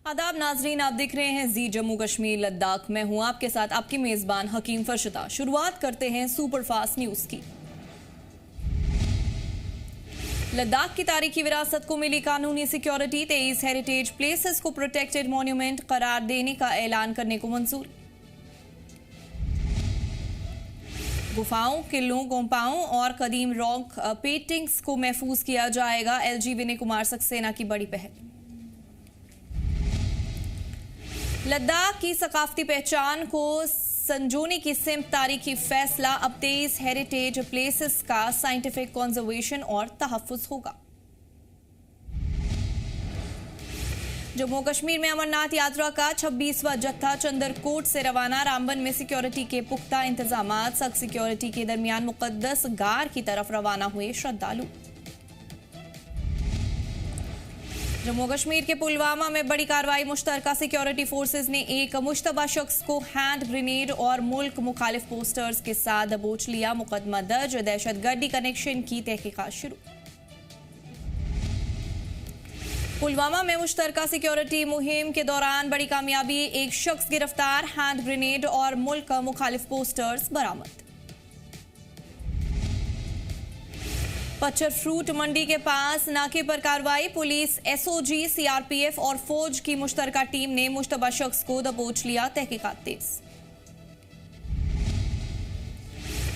आदाब नाजरीन, आप देख रहे हैं जी जम्मू कश्मीर लद्दाख। मैं हूं आपके साथ आपकी मेजबान हकीम फरशदा। शुरुआत करते हैं सुपरफास्ट न्यूज की। लद्दाख की तारीखी विरासत को मिली कानूनी सिक्योरिटी, 23 हेरिटेज प्लेसेस को प्रोटेक्टेड मॉन्यूमेंट करार देने का ऐलान करने को मंजूरी। गुफाओं, किलों, गोम्पाओं और कदीम रॉक पेंटिंग्स को महफूज किया जाएगा। एलजी विनय कुमार सक्सेना की बड़ी पहल। लद्दाख की सकाफती पहचान को संजोने की सिमत तारीखी फैसला। अब 23 हेरिटेज प्लेसेस का साइंटिफिक कंजर्वेशन और तहफ्फुज होगा। जम्मू कश्मीर में अमरनाथ यात्रा का 26वां जत्था चंदरकोट से रवाना। रामबन में सिक्योरिटी के पुख्ता इंतजाम, सख्त सिक्योरिटी के दरमियान मुकद्दस गार की तरफ रवाना हुए श्रद्धालु। जम्मू कश्मीर के पुलवामा में बड़ी कार्रवाई। मुश्तरका सिक्योरिटी फोर्सेज ने एक मुश्तबा शख्स को हैंड ग्रेनेड और मुल्क मुखालिफ पोस्टर्स के साथ दबोच लिया। मुकदमा दर्ज, दहशतगर्दी कनेक्शन की तहकीकात शुरू। पुलवामा में मुश्तरका सिक्योरिटी मुहिम के दौरान बड़ी कामयाबी, एक शख्स गिरफ्तार, हैंड ग्रेनेड और मुल्क मुखालिफ पोस्टर्स बरामद। पच्चर फ्रूट मंडी के पास नाके पर कार्रवाई। पुलिस, एसओजी, सीआरपीएफ और फौज की मुश्तरका टीम ने मुश्तबा शख्स को दबोच लिया। तहकीकात तेज।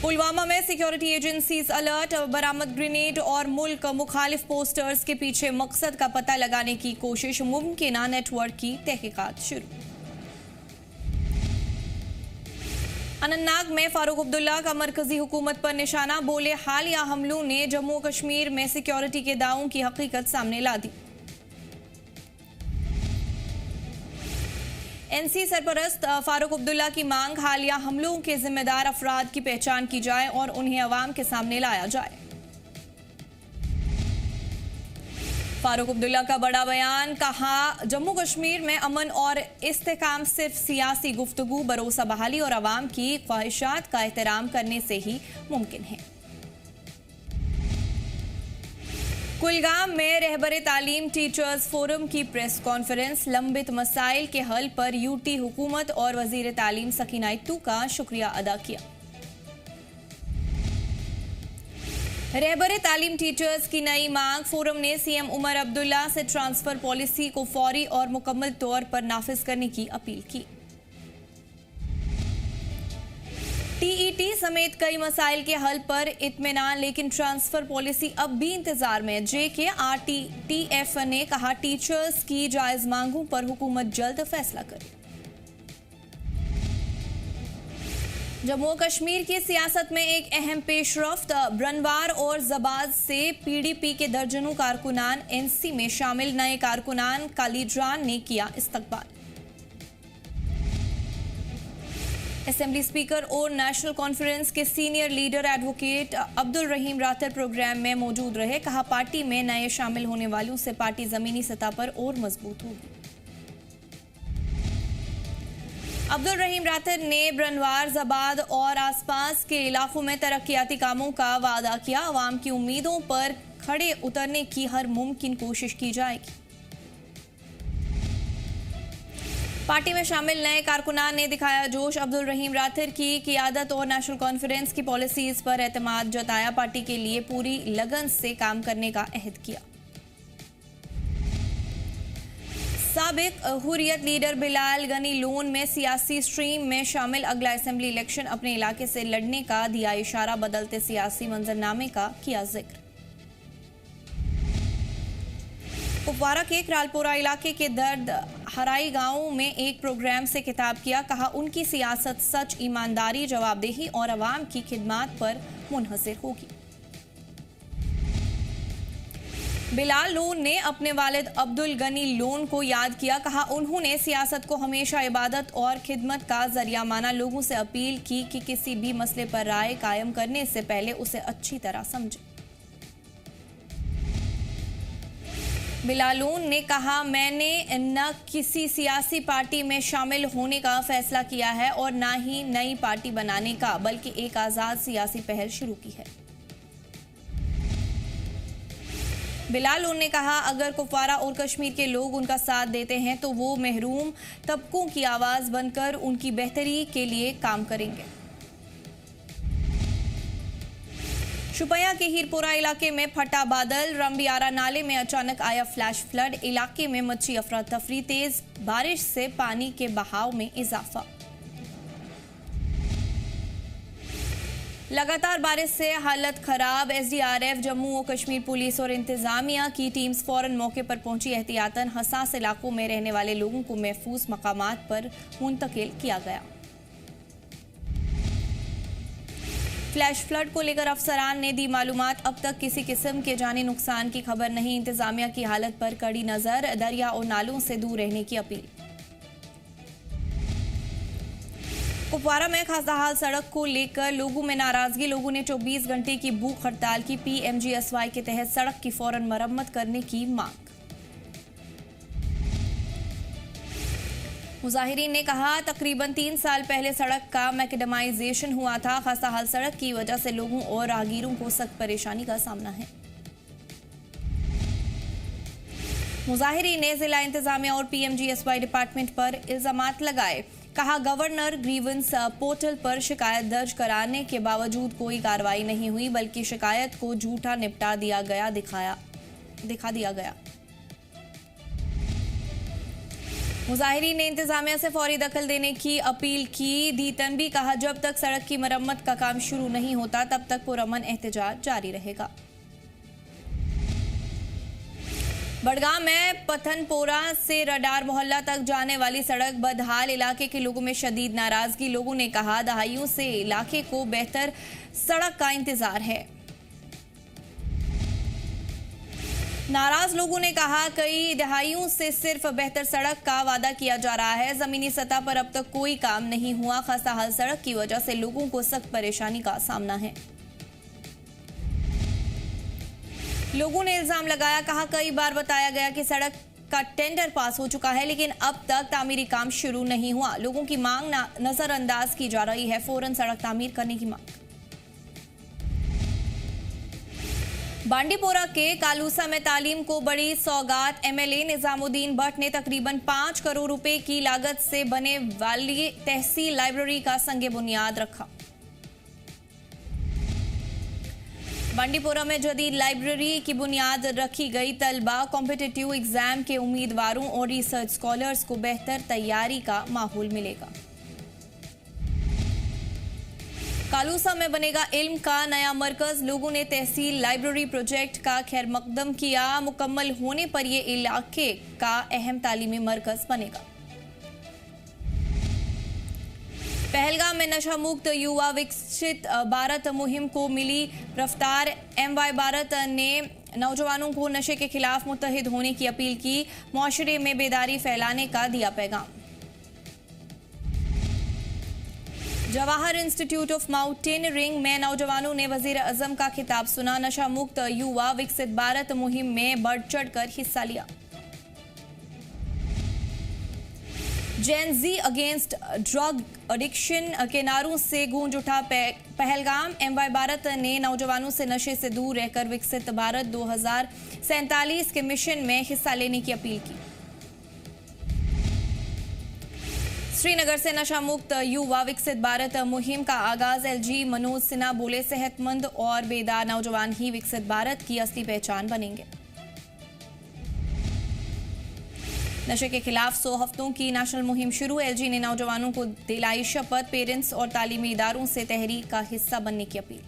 पुलवामा में सिक्योरिटी एजेंसीज अलर्ट। बरामद ग्रेनेड और मुल्क मुखालिफ पोस्टर्स के पीछे मकसद का पता लगाने की कोशिश। मुमकिन नेटवर्क की तहकीकात शुरू। अनंतनाग में फारूक अब्दुल्ला का मरकजी हुकूमत पर निशाना। बोले, हालिया हमलों ने जम्मू कश्मीर में सिक्योरिटी के दावों की हकीकत सामने ला दी। एनसी सरपरस्त फारूक अब्दुल्ला की मांग, हालिया हमलों के जिम्मेदार अफराद की पहचान की जाए और उन्हें अवाम के सामने लाया जाए। फारूक अब्दुल्ला का बड़ा बयान, कहा जम्मू कश्मीर में अमन और इस्तेकाम सिर्फ सियासी गुफ्तगू, भरोसा बहाली और अवाम की ख्वाहिशात का एहतराम करने से ही मुमकिन है। कुलगाम में रहबर तालीम टीचर्स फोरम की प्रेस कॉन्फ्रेंस। लंबित मसाइल के हल पर यूटी हुकूमत और वजीर तालीम सकीना इत्तू का शुक्रिया अदा किया। रहबर तालीम टीचर्स की नई मांग। फोरम ने सीएम उमर अब्दुल्ला से ट्रांसफर पॉलिसी को फौरी और मुकम्मल तौर पर नाफिज करने की अपील की। टीईटी समेत कई मसाइल के हल पर इत्मीनान, लेकिन ट्रांसफर पॉलिसी अब भी इंतजार में। JKRTF ने कहा, टीचर्स की जायज मांगों पर हुकूमत जल्द फैसला करे। जम्मू कश्मीर की सियासत में एक अहम पेशरफ्त। ब्रनवार और जबाद से पीडीपी के दर्जनों कारकुनान एनसी में शामिल। नए कारकुनान कालीजान ने किया इस्तकबाल। असेंबली स्पीकर और नेशनल कॉन्फ्रेंस के सीनियर लीडर एडवोकेट अब्दुल रहीम रातर प्रोग्राम में मौजूद रहे। कहा, पार्टी में नए शामिल होने वालों से पार्टी जमीनी सतह पर और मजबूत होगी। अब्दुल रहीम रातर ने ब्रनवार, जबाद और आसपास के इलाकों में तरक्याती कामों का वादा किया। अवाम की उम्मीदों पर खड़े उतरने की हर मुमकिन कोशिश की जाएगी। पार्टी में शामिल नए कारकुनान ने दिखाया जोश। अब्दुल रहीम रातर की क़ियादत और नेशनल कॉन्फ्रेंस की पॉलिसीज पर एतमाद जताया। पार्टी के लिए पूरी लगन से काम करने का अहद किया। साबिक हुर्रियत लीडर बिलाल गनी लोन में सियासी स्ट्रीम में शामिल। अगला असेंबली इलेक्शन अपने इलाके से लड़ने का दिया इशारा। बदलते सियासी मंजरनामे का किया जिक्र। कुपवारा के करालपुरा इलाके के दर्द हराई गांव में एक प्रोग्राम से खिताब किया। कहा, उनकी सियासत सच, ईमानदारी, जवाबदेही और अवाम की खिदमत पर मुनहसर होगी। बिलाल लोन ने अपने वालिद अब्दुल गनी लोन को याद किया। कहा, उन्होंने सियासत को हमेशा इबादत और खिदमत का जरिया माना। लोगों से अपील की कि किसी भी मसले पर राय कायम करने से पहले उसे अच्छी तरह समझें। बिलाल लोन ने कहा, मैंने न किसी सियासी पार्टी में शामिल होने का फैसला किया है और न ही नई पार्टी बनाने का, बल्कि एक आज़ाद सियासी पहल शुरू की है। बिलाल लोन ने कहा, अगर कुपवारा और कश्मीर के लोग उनका साथ देते हैं तो वो महरूम तबकों की आवाज बनकर उनकी बेहतरी के लिए काम करेंगे। शुपया के हीरपुरा इलाके में फटा बादल, रमबियारा नाले में अचानक आया फ्लैश फ्लड, इलाके में मची अफरा तफरी, तेज बारिश से पानी के बहाव में इजाफा। लगातार बारिश से हालत खराब, एसडीआरएफ, जम्मू और कश्मीर पुलिस और इंतजामिया की टीम्स फौरन मौके पर पहुंची। एहतियातन हसास इलाकों में रहने वाले लोगों को महफूज मकामात पर मुंतकिल किया गया। फ्लैश फ्लड को लेकर अफसरान ने दी मालूमात, अब तक किसी किस्म के जानी नुकसान की खबर नहीं। इंतजामिया की हालत पर कड़ी नजर, दरिया और नालों से दूर रहने की अपील। कुपवारा में खासाहाल सड़क को लेकर लोगों में नाराजगी, लोगों ने 24 घंटे की भूख हड़ताल की। पीएमजीएसवाई के तहत सड़क की फौरन मरम्मत करने की मांग। मुजाहिरीन ने कहा, तकरीबन 3 साल पहले सड़क का मैकेडमाइजेशन हुआ था। खासाहाल सड़क की वजह से लोगों और राहगीरों को सख्त परेशानी का सामना है। मुजाहिरीन ने जिला इंतजामिया और पीएमजीएसवाई डिपार्टमेंट पर इल्जामात लगाए। कहा, गवर्नर ग्रीवेंस पोर्टल पर शिकायत दर्ज कराने के बावजूद कोई कार्रवाई नहीं हुई, बल्कि शिकायत को झूठा निपटा दिया गया, दिखा दिया गया। मुजाहिरीन ने इंतजामिया से फौरी दखल देने की अपील की। दी तनबीह, कहा, जब तक सड़क की मरम्मत का काम शुरू नहीं होता तब तक पुरअमन एहतजाज जारी रहेगा। बड़गाम में पथनपोरा से रडार मोहल्ला तक जाने वाली सड़क बदहाल, इलाके के लोगों में शदीद नाराजगी। लोगों ने कहा, दहाइयों से इलाके को बेहतर सड़क का इंतजार है। नाराज लोगों ने कहा, कई दहाइयों से सिर्फ बेहतर सड़क का वादा किया जा रहा है, जमीनी सतह पर अब तक कोई काम नहीं हुआ। खस्ताहाल सड़क की वजह से लोगों को सख्त परेशानी का सामना है। लोगों ने इल्जाम लगाया, कहा, कई बार बताया गया कि सड़क का टेंडर पास हो चुका है, लेकिन अब तक तामीरी काम शुरू नहीं हुआ। लोगों की मांग नजरअंदाज की जा रही है, फौरन सड़क तामीर करने की मांग। बांडीपोरा के कालूसा में तालीम को बड़ी सौगात, एमएलए निजामुद्दीन भट्ट ने तकरीबन 5 करोड़ रुपए की लागत से बने वाली तहसील लाइब्रेरी का संगे बुनियाद रखा। बांडीपोरा में जदीद लाइब्रेरी की बुनियाद रखी गई। तलबा, कॉम्पिटिटिव एग्जाम के उम्मीदवारों और रिसर्च स्कॉलर्स को बेहतर तैयारी का माहौल मिलेगा। कालूसा में बनेगा इल्म का नया मरकज, लोगों ने तहसील लाइब्रेरी प्रोजेक्ट का खैर मकदम किया। मुकम्मल होने पर यह इलाके का अहम तालीमी मरकज बनेगा। पहलगाम में नशा मुक्त युवा विकसित भारत मुहिम को मिली रफ्तार। एमवाई भारत ने नौजवानों को नशे के खिलाफ मुत्तहिद होने की अपील की। मुआशरे में बेदारी फैलाने का दिया पैगाम। जवाहर इंस्टीट्यूट ऑफ माउंटेनियरिंग में नौजवानों ने वजीर आजम का खिताब सुना। नशा मुक्त युवा विकसित भारत मुहिम में बढ़ चढ़कर हिस्सा लिया। जेन जी अगेंस्ट ड्रग एडिक्शन के नारों से गूंज उठा पहलगाम। एमवाई भारत ने नौजवानों से नशे से दूर रहकर विकसित भारत 2047 के मिशन में हिस्सा लेने की अपील की। श्रीनगर से नशा मुक्त युवा विकसित भारत मुहिम का आगाज। एलजी मनोज सिन्हा बोले, सेहतमंद और बेदार नौजवान ही विकसित भारत की असली पहचान बनेंगे। नशे के खिलाफ 100 हफ्तों की नेशनल मुहिम शुरू। एलजी ने नौजवानों को दिलाई शपथ। पेरेंट्स और तालीमी इदारों से तहरीक का हिस्सा बनने की अपील।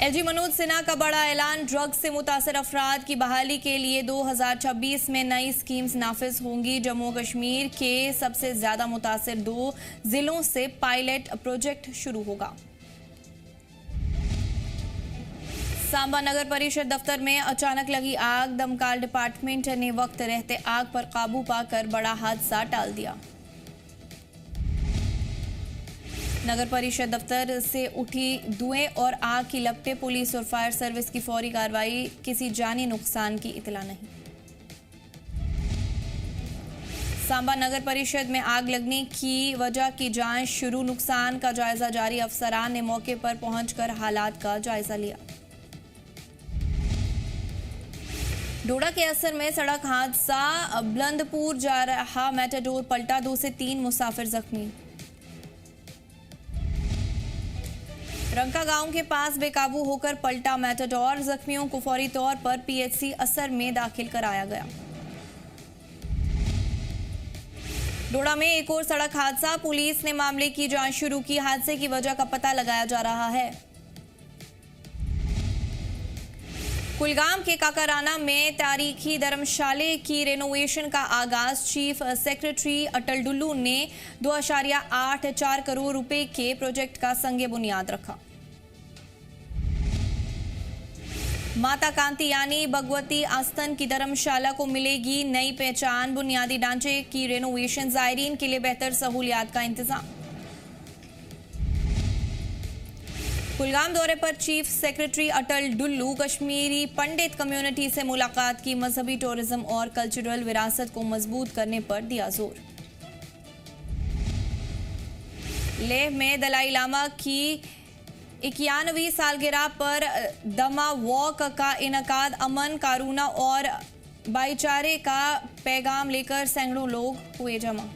एलजी मनोज सिन्हा का बड़ा ऐलान। ड्रग्स से मुतासर अफराद की बहाली के लिए 2026 में नई स्कीम्स नाफिज होंगी। जम्मू कश्मीर के सबसे ज्यादा मुतासर 2 जिलों से पायलट प्रोजेक्ट शुरू होगा। सांबा नगर परिषद दफ्तर में अचानक लगी आग। दमकल डिपार्टमेंट ने वक्त रहते आग पर काबू पाकर बड़ा हादसा टाल दिया। नगर परिषद दफ्तर से उठी धुएं और आग की लपटें, पुलिस और फायर सर्विस की फौरी कार्रवाई। किसी जानी नुकसान की इतला नहीं। सांबा नगर परिषद में आग लगने की वजह की जांच शुरू। नुकसान का जायजा जारी। अफसरान ने मौके पर पहुंचकर हालात का जायजा लिया। डोडा के असर में सड़क हादसा, बुलंदपुर जा रहा मेटाडोर पलटा, 2 से 3 मुसाफिर जख्मी। रंका गांव के पास बेकाबू होकर पलटा मेटाडोर, जख्मियों को फौरी तौर पर पीएचसी असर में दाखिल कराया गया। डोडा में एक और सड़क हादसा, पुलिस ने मामले की जांच शुरू की, हादसे की वजह का पता लगाया जा रहा है। कुलगाम के काकाराना में तारीखी धर्मशाला की रेनोवेशन का आगाज, चीफ सेक्रेटरी अटल डुल्लू ने 2.84 करोड़ रुपए के प्रोजेक्ट का संगे बुनियाद रखा। माता कांति यानी भगवती आस्थान की धर्मशाला को मिलेगी नई पहचान, बुनियादी ढांचे की रेनोवेशन, जायरीन के लिए बेहतर सहूलियात का इंतजाम। कुलगाम दौरे पर चीफ सेक्रेटरी अटल डुल्लू, कश्मीरी पंडित कम्युनिटी से मुलाकात की, मजहबी टूरिज्म और कल्चरल विरासत को मजबूत करने पर दिया जोर। लेह में दलाई लामा की 91वीं सालगिरह पर दमा वॉक का इनकाद, अमन, कारूना और भाईचारे का पैगाम लेकर सैकड़ों लोग हुए जमा।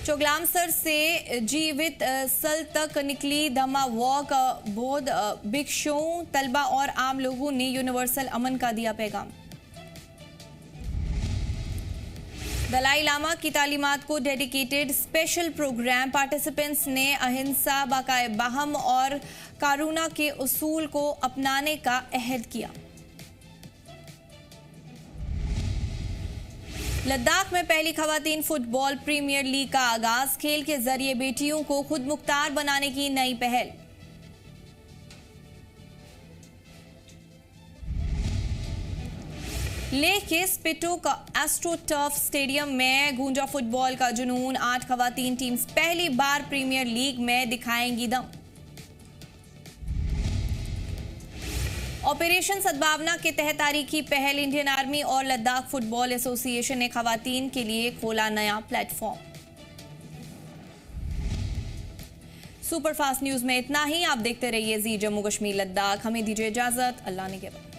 चोगलामसर से जीवित सल तक निकली दमा वॉक, बौद्ध भिक्षुओं, तलबा और आम लोगों ने यूनिवर्सल अमन का दिया पैगाम। दलाई लामा की तालीमात को डेडिकेटेड स्पेशल प्रोग्राम, पार्टिसिपेंट्स ने अहिंसा, बाकाए बाहम और कारूना के उसूल को अपनाने का अहद किया। लद्दाख में पहली खवातीन फुटबॉल प्रीमियर लीग का आगाज, खेल के जरिए बेटियों को खुद मुख्तार बनाने की नई पहल। लेह के स्पिटो का एस्ट्रो टर्फ स्टेडियम में गूंजा फुटबॉल का जुनून, 8 खवातीन टीम्स पहली बार प्रीमियर लीग में दिखाएंगी दम। ऑपरेशन सद्भावना के तहत तारीखी पहल, इंडियन आर्मी और लद्दाख फुटबॉल एसोसिएशन ने खवातीन के लिए खोला नया प्लेटफॉर्म। सुपरफास्ट न्यूज में इतना ही। आप देखते रहिए जी जम्मू कश्मीर लद्दाख। हमें दीजिए इजाजत। अल्लाह ने के बाद।